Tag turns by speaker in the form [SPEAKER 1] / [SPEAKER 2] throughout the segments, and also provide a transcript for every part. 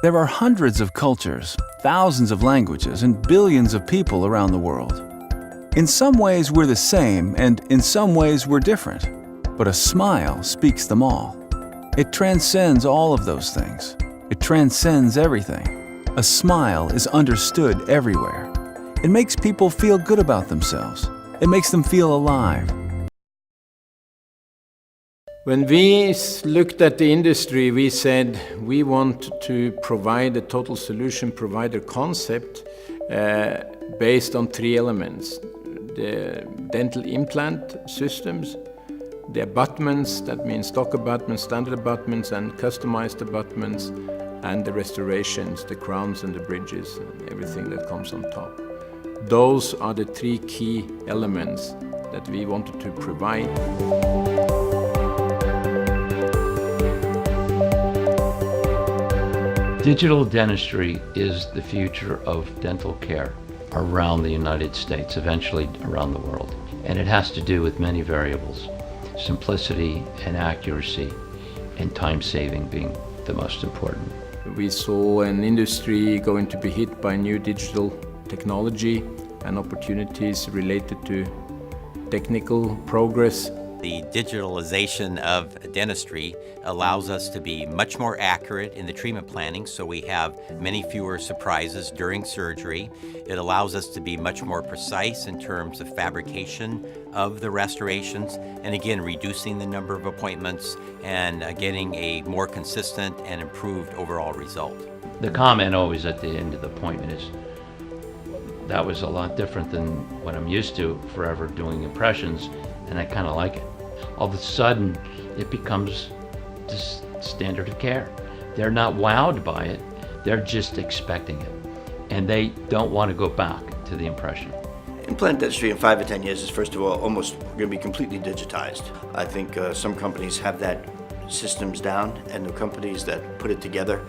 [SPEAKER 1] There are hundreds of cultures, thousands of languages, and billions of people around the world. In some ways we're the same, and in some ways we're different. But a smile speaks them all. It transcends all of those things. It transcends everything. A smile is understood everywhere. It makes people feel good about themselves. It makes them feel alive.
[SPEAKER 2] When we looked at the industry, we said we want to provide a total solution provider concept based on three elements: the dental implant systems, the abutments, that means stock abutments, standard abutments, and customized abutments, and the restorations, the crowns and the bridges, and everything that comes on top. Those are the three key elements that we wanted to provide.
[SPEAKER 3] Digital dentistry is the future of dental care around the United States, eventually around the world. And it has to do with many variables: simplicity and accuracy, and time saving being the most important.
[SPEAKER 2] We saw an industry going to be hit by new digital technology and opportunities related to technical progress.
[SPEAKER 4] The digitalization of dentistry allows us to be much more accurate in the treatment planning, so we have many fewer surprises during surgery. It allows us to be much more precise in terms of fabrication of the restorations, and again, reducing the number of appointments and getting a more consistent and improved overall result.
[SPEAKER 3] The comment always at the end of the appointment is, that was a lot different than what I'm used to, forever doing impressions, and I kind of like it. All of a sudden, it becomes just standard of care. They're not wowed by it, they're just expecting it. And they don't want to go back to the impression.
[SPEAKER 5] Implant dentistry in 5 or 10 years is, first of all, almost going to be completely digitized. I think some companies have that systems down, and the companies that put it together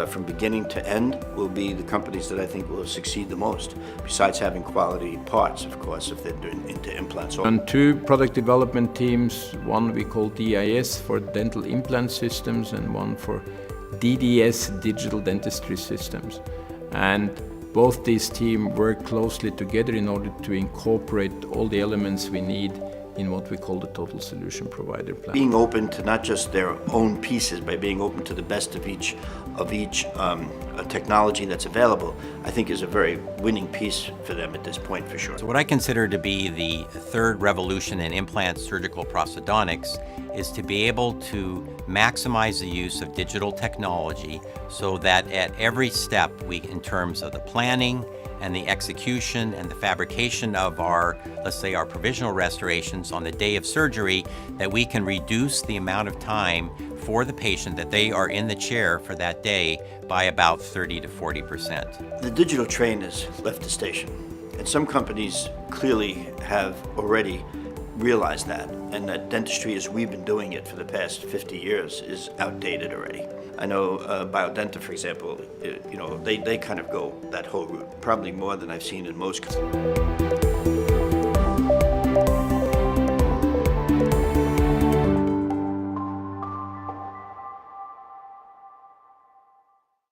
[SPEAKER 5] from beginning to end will be the companies that I think will succeed the most, besides having quality parts, of course, if they're doing into implants.
[SPEAKER 2] And two product development teams, one we call DIS for dental implant systems, and one for DDS, digital dentistry systems. And both these teams work closely together in order to incorporate all the elements we need in what we call the total solution provider plan.
[SPEAKER 5] Being open to not just their own pieces, by being open to the best of each technology that's available, I think is a very winning piece for them at this point, for sure.
[SPEAKER 4] So what I consider to be the third revolution in implant surgical prosthodontics is to be able to maximize the use of digital technology so that at every step in terms of the planning and the execution and the fabrication of our, let's say, our provisional restorations on the day of surgery, that we can reduce the amount of time for the patient that they are in the chair for that day by about 30 to 40%.
[SPEAKER 5] The digital train has left the station, and some companies clearly have already realized that, and that dentistry as we've been doing it for the past 50 years is outdated already. I know Biodenta, for example, they kind of go that whole route, probably more than I've seen in most companies.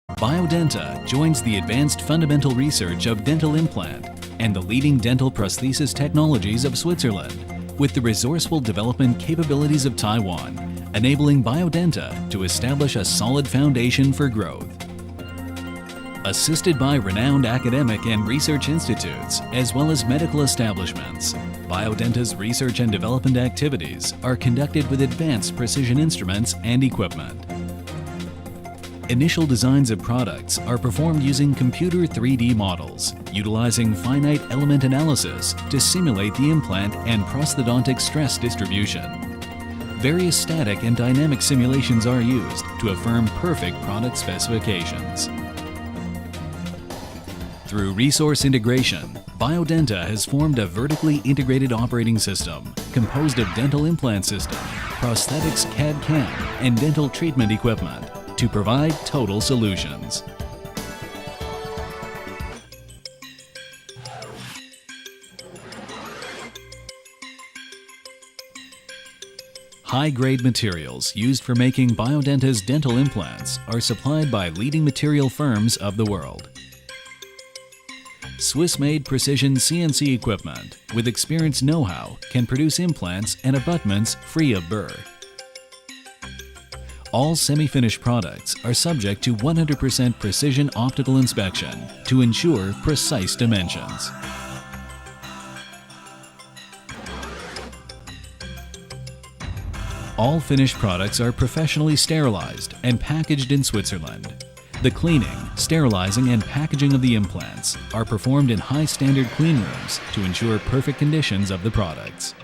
[SPEAKER 6] Biodenta joins the advanced fundamental research of dental implant and the leading dental prosthesis technologies of Switzerland, with the resourceful development capabilities of Taiwan, enabling Biodenta to establish a solid foundation for growth. Assisted by renowned academic and research institutes, as well as medical establishments, Biodenta's research and development activities are conducted with advanced precision instruments and equipment. Initial designs of products are performed using computer 3D models, utilizing finite element analysis to simulate the implant and prosthodontic stress distribution. Various static and dynamic simulations are used to affirm perfect product specifications. Through resource integration, Biodenta has formed a vertically integrated operating system composed of dental implant system, prosthetics CAD/CAM, and dental treatment equipment to provide total solutions. High-grade materials used for making Biodenta's dental implants are supplied by leading material firms of the world. Swiss-made precision CNC equipment with experienced know-how can produce implants and abutments free of burr. All semi-finished products are subject to 100% precision optical inspection to ensure precise dimensions. All finished products are professionally sterilized and packaged in Switzerland. The cleaning, sterilizing, and packaging of the implants are performed in high-standard clean rooms to ensure perfect conditions of the products.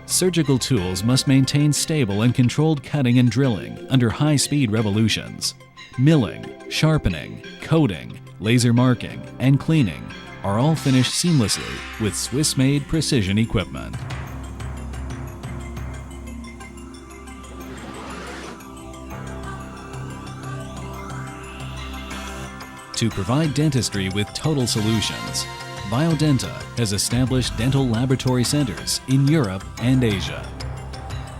[SPEAKER 6] Surgical tools must maintain stable and controlled cutting and drilling under high-speed revolutions. Milling, sharpening, coating, laser marking, and cleaning are all finished seamlessly with Swiss-made precision equipment. To provide dentistry with total solutions, Biodenta has established dental laboratory centers in Europe and Asia.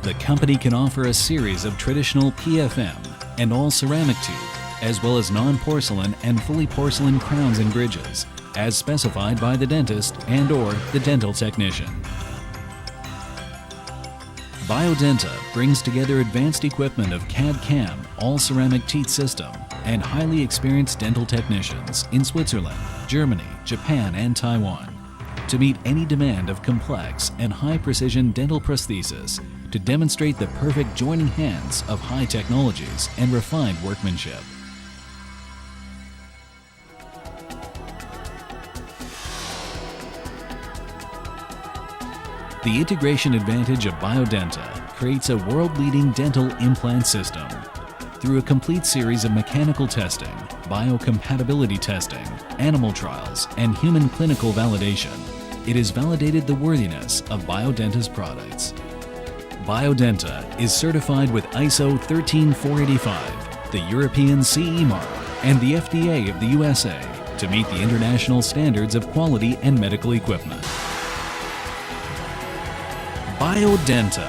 [SPEAKER 6] The company can offer a series of traditional PFM and all ceramic tube, as well as non-porcelain and fully porcelain crowns and bridges, as specified by the dentist and/or the dental technician. Biodenta brings together advanced equipment of CAD/CAM all-ceramic teeth system and highly experienced dental technicians in Switzerland, Germany, Japan, and Taiwan to meet any demand of complex and high-precision dental prosthesis to demonstrate the perfect joining hands of high technologies and refined workmanship. The integration advantage of Biodenta creates a world-leading dental implant system. Through a complete series of mechanical testing, biocompatibility testing, animal trials, and human clinical validation, it has validated the worthiness of Biodenta's products. Biodenta is certified with ISO 13485, the European CE mark, and the FDA of the USA to meet the international standards of quality and medical equipment. Biodenta.